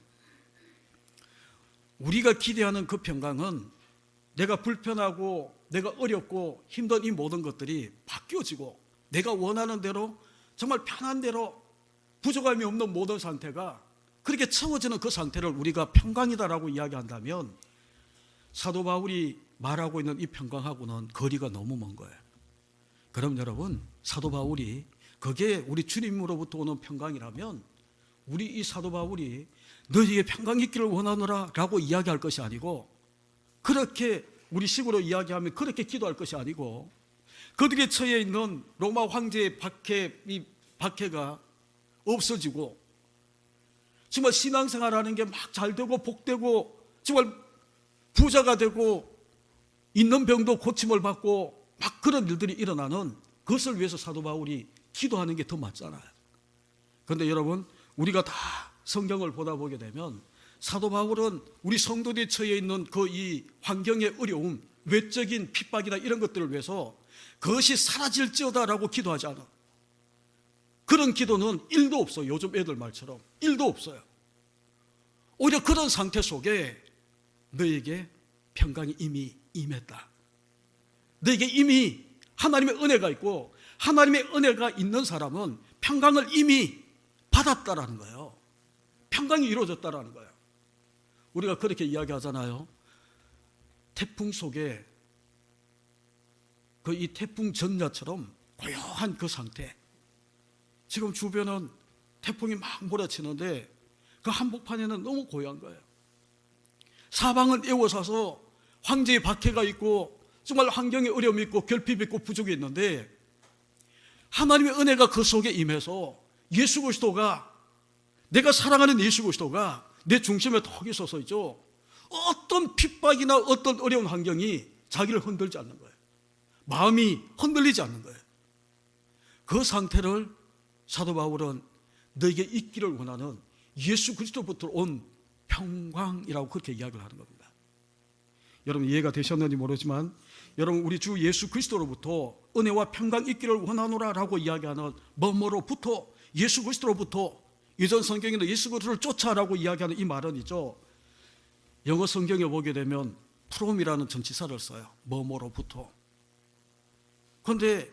우리가 기대하는 그 평강은 내가 불편하고 내가 어렵고 힘든 이 모든 것들이 바뀌어지고 내가 원하는 대로 정말 편한 대로 부족함이 없는 모든 상태가 그렇게 채워지는 그 상태를 우리가 평강이다라고 이야기한다면 사도 바울이 말하고 있는 이 평강하고는 거리가 너무 먼 거예요. 그럼 여러분, 사도 바울이 그게 우리 주님으로부터 오는 평강이라면 우리 이 사도 바울이 너희에게 평강이 있기를 원하노라 라고 이야기할 것이 아니고, 그렇게 우리 식으로 이야기하면 그렇게 기도할 것이 아니고, 그들의 처해 있는 로마 황제의 이 박해가 없어지고 정말 신앙생활하는 게 막 잘되고 복되고 정말 부자가 되고 있는 병도 고침을 받고 막 그런 일들이 일어나는 그것을 위해서 사도 바울이 기도하는 게 더 맞잖아요. 그런데 여러분, 우리가 다 성경을 보다 보게 되면 사도 바울은 우리 성도들이 처해 있는 그 이 환경의 어려움, 외적인 핍박이나 이런 것들을 위해서 그것이 사라질지어다라고 기도하지 않아. 그런 기도는 1도 없어요. 요즘 애들 말처럼 1도 없어요. 오히려 그런 상태 속에 너에게 평강이 이미 임했다. 너에게 이미 하나님의 은혜가 있고, 하나님의 은혜가 있는 사람은 평강을 이미 받았다라는 거예요. 평강이 이루어졌다라는 거예요. 우리가 그렇게 이야기하잖아요. 태풍 속에 이 태풍 전야처럼 고요한 그 상태. 지금 주변은 태풍이 막 몰아치는데 그 한복판에는 너무 고요한 거예요. 사방은 에워싸서 황제의 박해가 있고 정말 환경에 어려움이 있고 결핍이 있고 부족이 있는데 하나님의 은혜가 그 속에 임해서 예수 그리스도가, 내가 사랑하는 예수 그리스도가 내 중심에 턱이 서서 있죠. 어떤 핍박이나 어떤 어려운 환경이 자기를 흔들지 않는 거예요. 마음이 흔들리지 않는 거예요. 그 상태를 사도 바울은 너에게 있기를 원하는 예수 그리스도부터 온 평강이라고 그렇게 이야기를 하는 겁니다. 여러분 이해가 되셨는지 모르지만 여러분 우리 주 예수 그리스도로부터 은혜와 평강 있기를 원하노라 라고 이야기하는 뭐뭐로부터, 예수 그리스도로부터, 이전 성경에는 예수 그리스도를 쫓아라고 이야기하는 이 말은 있죠. 영어 성경에 보게 되면 from이라는 전치사를 써요. 뭐뭐로부터. 그런데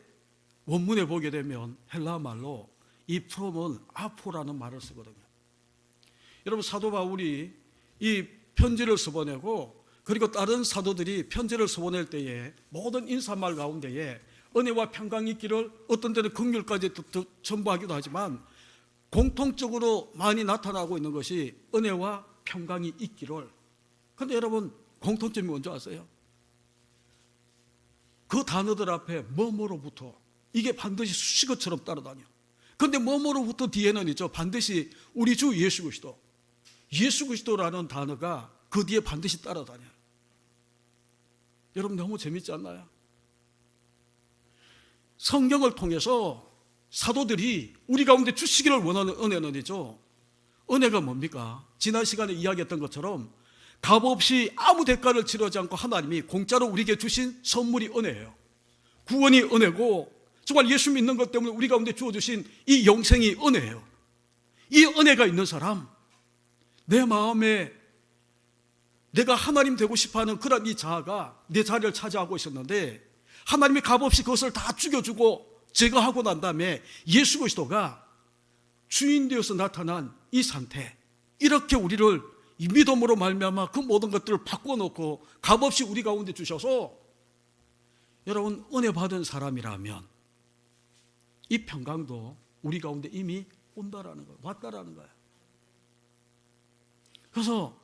원문에 보게 되면 헬라 말로 이 from은 아포라는 말을 쓰거든요. 여러분 사도 바울이 이 편지를 써보내고 그리고 다른 사도들이 편지를 써보낼 때에 모든 인사말 가운데에 은혜와 평강이 있기를, 어떤 때는 긍휼까지 첨부하기도 하지만 공통적으로 많이 나타나고 있는 것이 은혜와 평강이 있기를. 그런데 여러분 공통점이 뭔지 아세요? 그 단어들 앞에 뭐뭐로부터, 이게 반드시 수식어처럼 따라다녀. 그런데 뭐뭐로부터 뒤에는 있죠. 반드시 우리 주 예수 그리스도, 예수 그리스도라는 단어가 그 뒤에 반드시 따라다녀요. 여러분 너무 재밌지 않나요? 성경을 통해서 사도들이 우리 가운데 주시기를 원하는 은혜는 있죠. 은혜가 뭡니까? 지난 시간에 이야기했던 것처럼 값없이 아무 대가를 치르지 않고 하나님이 공짜로 우리에게 주신 선물이 은혜예요. 구원이 은혜고 정말 예수 믿는 것 때문에 우리 가운데 주어주신 이 영생이 은혜예요. 이 은혜가 있는 사람, 내 마음에 내가 하나님 되고 싶어하는 그런 이 자아가 내 자리를 차지하고 있었는데 하나님이 값없이 그것을 다 죽여주고 제거하고 난 다음에 예수 그리스도가 주인 되어서 나타난 이 상태, 이렇게 우리를 이 믿음으로 말미암아 그 모든 것들을 바꿔놓고 값없이 우리 가운데 주셔서, 여러분 은혜 받은 사람이라면 이 평강도 우리 가운데 이미 온다라는 거예요. 왔다라는 거예요. 그래서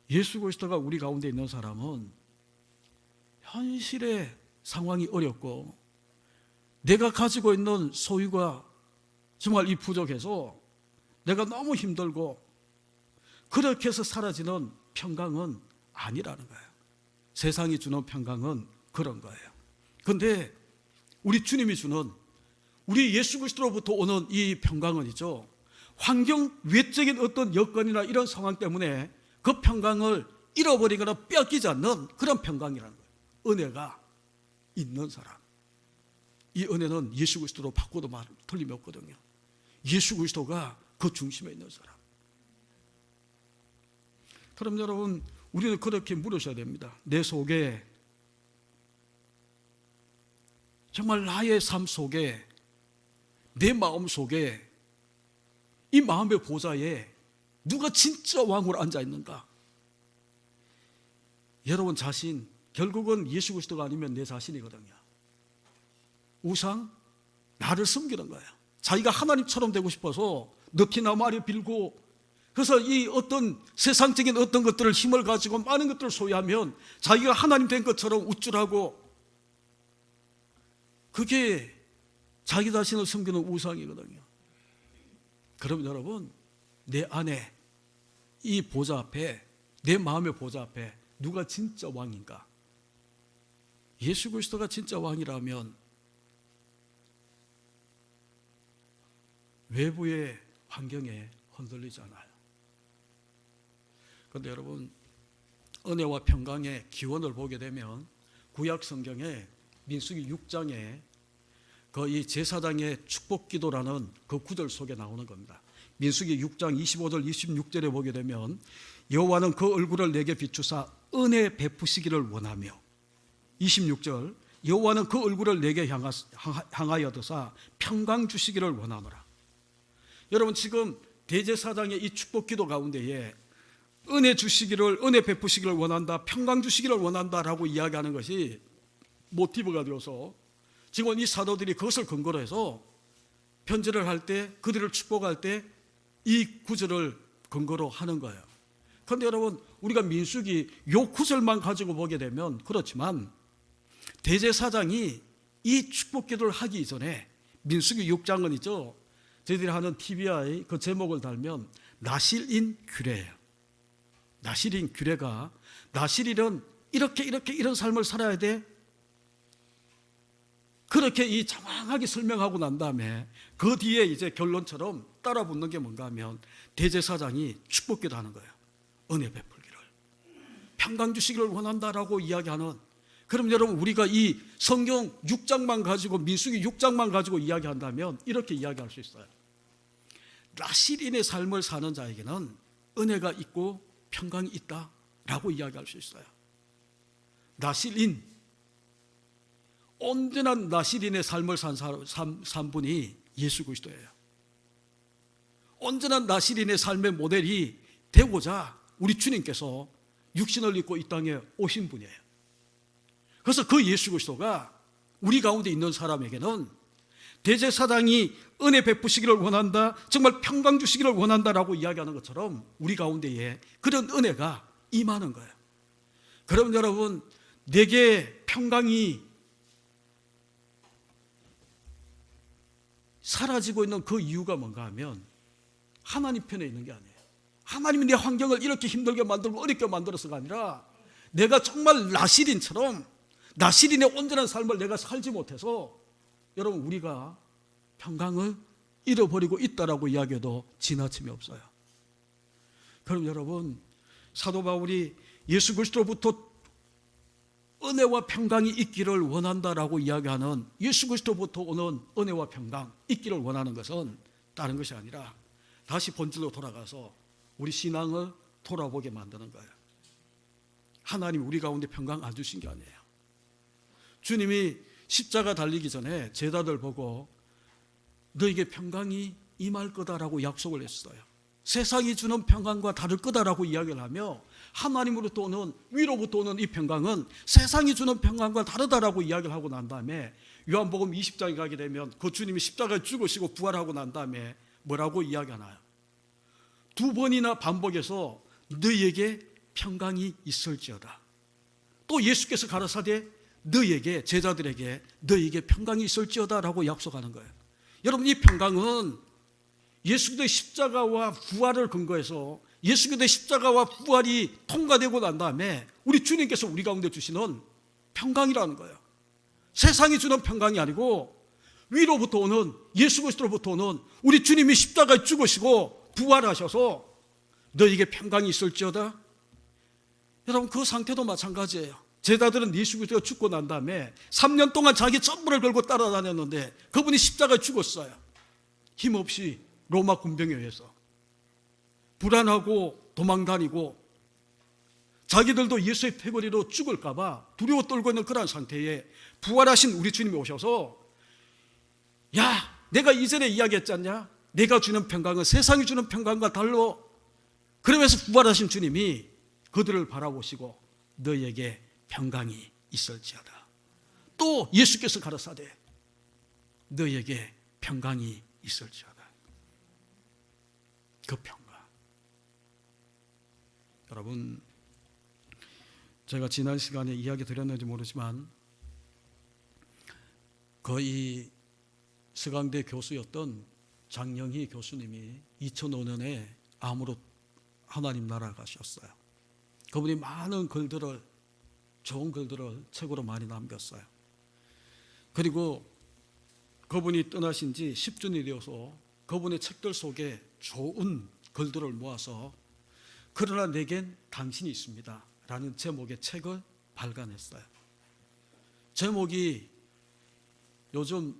예수 그리스도가 우리 가운데 있는 사람은 현실의 상황이 어렵고 내가 가지고 있는 소유가 정말 이 부족해서 내가 너무 힘들고 그렇게 해서 사라지는 평강은 아니라는 거예요. 세상이 주는 평강은 그런 거예요. 그런데 우리 주님이 주는, 우리 예수 그리스도로부터 오는 이 평강은 있죠. 환경 외적인 어떤 여건이나 이런 상황 때문에 그 평강을 잃어버리거나 뺏기지 않는 그런 평강이라는 거예요. 은혜가 있는 사람, 이 은혜는 예수 그리스도로 바꿔도 말 틀림이 없거든요. 예수 그리스도가 그 중심에 있는 사람. 그럼 여러분 우리는 그렇게 물으셔야 됩니다. 내 속에, 정말 나의 삶 속에, 내 마음 속에, 이 마음의 보좌에 누가 진짜 왕으로 앉아 있는가? 여러분 자신, 결국은 예수 그리스도가 아니면 내 자신이거든요. 우상, 나를 섬기는 거예요. 자기가 하나님처럼 되고 싶어서 넉히나 말이 빌고, 그래서 이 어떤 세상적인 어떤 것들을 힘을 가지고 많은 것들을 소유하면 자기가 하나님 된 것처럼 우쭐하고, 그게 자기 자신을 섬기는 우상이거든요. 그럼 여러분 내 안에 이 보좌 앞에, 내 마음의 보좌 앞에 누가 진짜 왕인가? 예수 그리스도가 진짜 왕이라면 외부의 환경에 흔들리지 않아요. 그런데 여러분 은혜와 평강의 기원을 보게 되면 구약 성경에 민수기 6장에 그 이 제사장의 축복기도라는 그 구절 속에 나오는 겁니다. 민수기 6장 25절 26절에 보게 되면 여호와는 그 얼굴을 내게 비추사 은혜 베푸시기를 원하며, 26절 여호와는 그 얼굴을 내게 향하여도사 평강 주시기를 원하노라. 여러분 지금 대제사장의 이 축복기도 가운데에 은혜 주시기를, 은혜 베푸시기를 원한다, 평강 주시기를 원한다라고 이야기하는 것이 모티브가 되어서 지금 이 사도들이 그것을 근거로 해서 편지를 할 때, 그들을 축복할 때 이 구절을 근거로 하는 거예요. 그런데 여러분, 우리가 민수기 요 구절만 가지고 보게 되면 그렇지만 대제사장이 이 축복기도를 하기 이전에 민수기 6장은 있죠. 저희들이 하는 TVI 그 제목을 달면 나실인 규례예요. 나실인 규례가, 나실인은 이렇게 이런 삶을 살아야 돼, 그렇게 이 장황하게 설명하고 난 다음에 그 뒤에 이제 결론처럼 따라 붙는 게 뭔가 하면 대제사장이 축복기도 하는 거예요. 은혜 베풀기를, 평강 주시기를 원한다라고 이야기하는. 그럼 여러분, 우리가 이 성경 6장만 가지고, 민수기 6장만 가지고 이야기한다면 이렇게 이야기할 수 있어요. 나실인의 삶을 사는 자에게는 은혜가 있고 평강이 있다라고 이야기할 수 있어요. 나실인, 온전한 나실인의 삶을 산 분이 예수 그리스도예요. 온전한 나실인의 삶의 모델이 되고자 우리 주님께서 육신을 입고 이 땅에 오신 분이에요. 그래서 그 예수 그리스도가 우리 가운데 있는 사람에게는 대제사장이 은혜 베푸시기를 원한다, 정말 평강 주시기를 원한다라고 이야기하는 것처럼 우리 가운데에 그런 은혜가 임하는 거예요. 그럼 여러분, 내게 평강이 사라지고 있는 그 이유가 뭔가 하면 하나님 편에 있는 게 아니에요. 하나님이 내 환경을 이렇게 힘들게 만들고 어렵게 만들어서가 아니라 내가 정말 나실인처럼 나실인의 온전한 삶을 내가 살지 못해서 여러분, 우리가 평강을 잃어버리고 있다라고 이야기해도 지나침이 없어요. 그럼 여러분, 사도 바울이 예수 그리스도로부터 은혜와 평강이 있기를 원한다라고 이야기하는, 예수 그리스도부터 오는 은혜와 평강 있기를 원하는 것은 다른 것이 아니라 다시 본질로 돌아가서 우리 신앙을 돌아보게 만드는 거예요. 하나님 우리 가운데 평강 안 주신 게 아니에요. 주님이 십자가 달리기 전에 제자들 보고 너에게 평강이 임할 거다라고 약속을 했어요. 세상이 주는 평강과 다를 거다라고 이야기를 하며 하나님으로부터 오는, 위로부터 오는 이 평강은 세상이 주는 평강과 다르다라고 이야기를 하고 난 다음에 요한복음 20장에 가게 되면 그 주님이 십자가에 죽으시고 부활하고 난 다음에 뭐라고 이야기하나요? 두 번이나 반복해서 너희에게 평강이 있을지어다. 또 예수께서 가라사대 너희에게, 제자들에게 너희에게 평강이 있을지어다라고 약속하는 거예요. 여러분, 이 평강은 예수 그리스도의 십자가와 부활을 근거해서 예수 그리스도의 십자가와 부활이 통과되고 난 다음에 우리 주님께서 우리 가운데 주시는 평강이라는 거예요. 세상이 주는 평강이 아니고 위로부터 오는, 예수 그리스도로부터 오는, 우리 주님이 십자가에 죽으시고 부활하셔서 너에게 평강이 있을지어다. 여러분, 그 상태도 마찬가지예요. 제자들은 예수 그리스도가 죽고 난 다음에 3년 동안 자기 전부를 걸고 따라다녔는데 그분이 십자가에 죽었어요. 힘없이 로마 군병에 의해서 불안하고 도망다니고 자기들도 예수의 패거리로 죽을까 봐 두려워 떨고 있는 그런 상태에 부활하신 우리 주님이 오셔서, 야, 내가 이전에 이야기했지 않냐? 내가 주는 평강은 세상이 주는 평강과 달라. 그러면서 부활하신 주님이 그들을 바라보시고 너희에게 평강이 있을지어다. 또 예수께서 가라사대 너희에게 평강이 있을지어다. 그 평강. 여러분, 제가 지난 시간에 이야기 드렸는지 모르지만 거의 서강대 교수였던 장영희 교수님이 2005년에 암으로 하나님 나라 가셨어요. 그분이 많은 글들을, 좋은 글들을 책으로 많이 남겼어요. 그리고 그분이 떠나신 지 10주년이 되어서 그분의 책들 속에 좋은 글들을 모아서 그러나 내겐 당신이 있습니다 라는 제목의 책을 발간했어요. 제목이, 요즘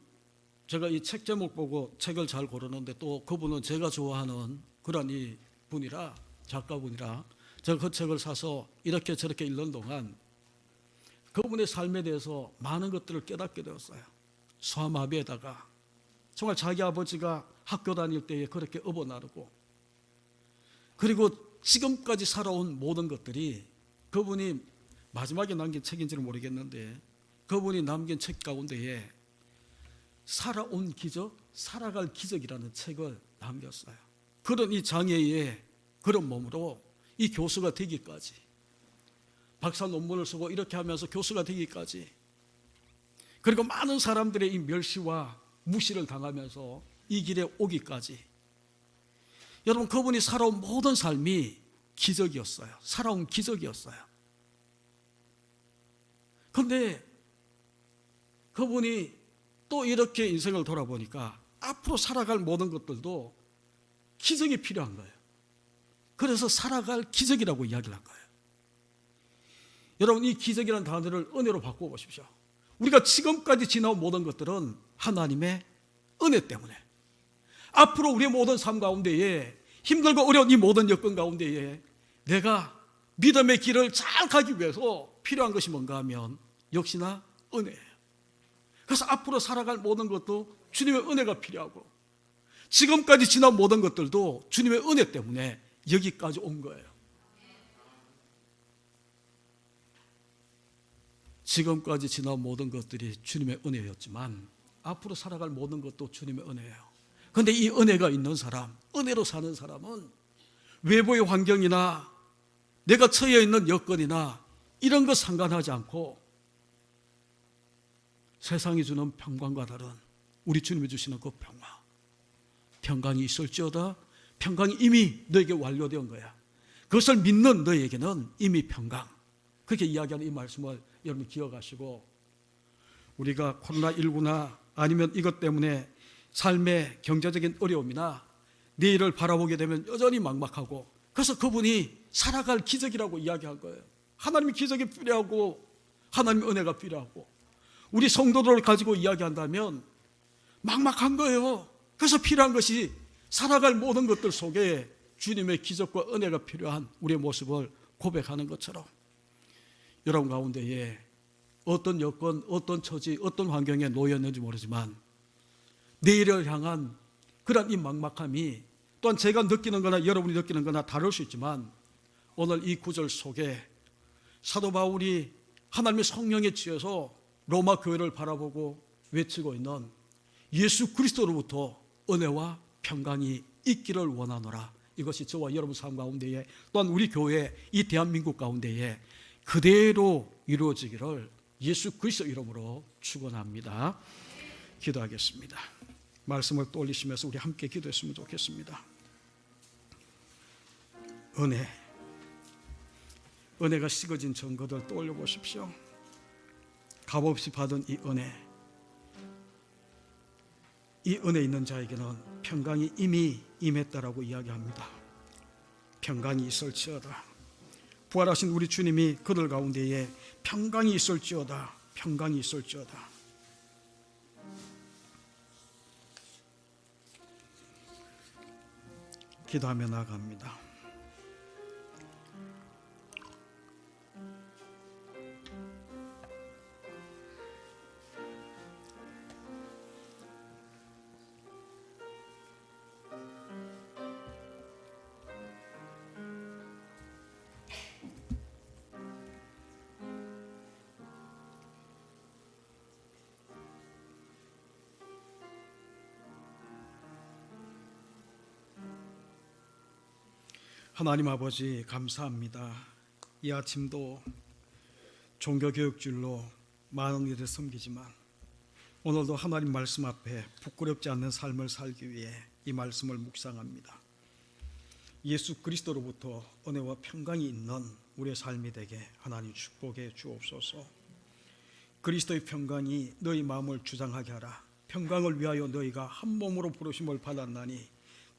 제가 이 책 제목 보고 책을 잘 고르는데 또 그분은 제가 좋아하는 그런 이 분이라, 작가분이라 제가 그 책을 사서 이렇게 저렇게 읽는 동안 그분의 삶에 대해서 많은 것들을 깨닫게 되었어요. 소아마비에다가 정말 자기 아버지가 학교 다닐 때에 그렇게 업어 나르고, 그리고 지금까지 살아온 모든 것들이 그분이 마지막에 남긴 책인지는 모르겠는데, 그분이 남긴 책 가운데에 살아온 기적, 살아갈 기적이라는 책을 남겼어요. 그런 이 장애의 그런 몸으로 이 교수가 되기까지, 박사 논문을 쓰고 이렇게 하면서 교수가 되기까지, 그리고 많은 사람들의 이 멸시와 무시를 당하면서 이 길에 오기까지, 여러분, 그분이 살아온 모든 삶이 기적이었어요. 살아온 기적이었어요. 그런데 그분이 또 이렇게 인생을 돌아보니까 앞으로 살아갈 모든 것들도 기적이 필요한 거예요. 그래서 살아갈 기적이라고 이야기를 한 거예요. 여러분, 이 기적이라는 단어를 은혜로 바꿔보십시오. 우리가 지금까지 지나온 모든 것들은 하나님의 은혜 때문에, 앞으로 우리의 모든 삶 가운데에, 힘들고 어려운 이 모든 여건 가운데에 내가 믿음의 길을 잘 가기 위해서 필요한 것이 뭔가 하면 역시나 은혜예요. 그래서 앞으로 살아갈 모든 것도 주님의 은혜가 필요하고, 지금까지 지난 모든 것들도 주님의 은혜 때문에 여기까지 온 거예요. 지금까지 지난 모든 것들이 주님의 은혜였지만 앞으로 살아갈 모든 것도 주님의 은혜예요. 그런데 이 은혜가 있는 사람, 은혜로 사는 사람은 외부의 환경이나 내가 처해 있는 여건이나 이런 것 상관하지 않고 세상이 주는 평강과 다른 우리 주님이 주시는 그 평강이 있을지어다. 평강이 이미 너에게 완료된 거야. 그것을 믿는 너에게는 이미 평강. 그렇게 이야기하는 이 말씀을 여러분 기억하시고, 우리가 코로나19나 아니면 이것 때문에 삶의 경제적인 어려움이나 내일을 바라보게 되면 여전히 막막하고, 그래서 그분이 살아갈 기적이라고 이야기한 거예요. 하나님의 기적이 필요하고 하나님의 은혜가 필요하고, 우리 성도들을 가지고 이야기한다면 막막한 거예요. 그래서 필요한 것이 살아갈 모든 것들 속에 주님의 기적과 은혜가 필요한 우리의 모습을 고백하는 것처럼, 여러분 가운데에 어떤 여건, 어떤 처지, 어떤 환경에 놓였는지 모르지만 내일을 향한 그런 이 막막함이, 또한 제가 느끼는 거나 여러분이 느끼는 거나 다를 수 있지만, 오늘 이 구절 속에 사도 바울이 하나님의 성령에 취해서 로마 교회를 바라보고 외치고 있는 예수 그리스도로부터 은혜와 평강이 있기를 원하노라, 이것이 저와 여러분 삶 가운데에, 또한 우리 교회, 이 대한민국 가운데에 그대로 이루어지기를 예수 그리스도 이름으로 축원합니다. 기도하겠습니다. 말씀을 또 올리시면서 우리 함께 기도했으면 좋겠습니다. 은혜가 식어진 증거들 떠올려 보십시오. 값없이 받은 이 은혜 있는 자에게는 평강이 이미 임했다라고 이야기합니다. 평강이 있을지어다. 부활하신 우리 주님이 그들 가운데에 평강이 있을지어다, 평강이 있을지어다. 기도하며 나아갑니다. 하나님 아버지, 감사합니다. 이 아침도 종교교육줄로 많은 일을 섬기지만 오늘도 하나님 말씀 앞에 부끄럽지 않는 삶을 살기 위해 이 말씀을 묵상합니다. 예수 그리스도로부터 은혜와 평강이 있는 우리의 삶이 되게 하나님 축복해 주옵소서. 그리스도의 평강이 너희 마음을 주장하게 하라. 평강을 위하여 너희가 한 몸으로 부르심을 받았나니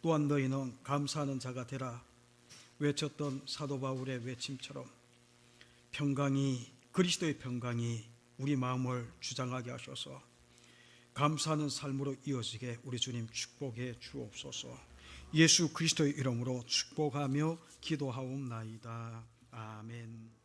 또한 너희는 감사하는 자가 되라 외쳤던 사도 바울의 외침처럼 그리스도의 평강이 우리 마음을 주장하게 하셔서 감사하는 삶으로 이어지게 우리 주님 축복해 주옵소서. 예수 그리스도의 이름으로 축복하며 기도하옵나이다. 아멘.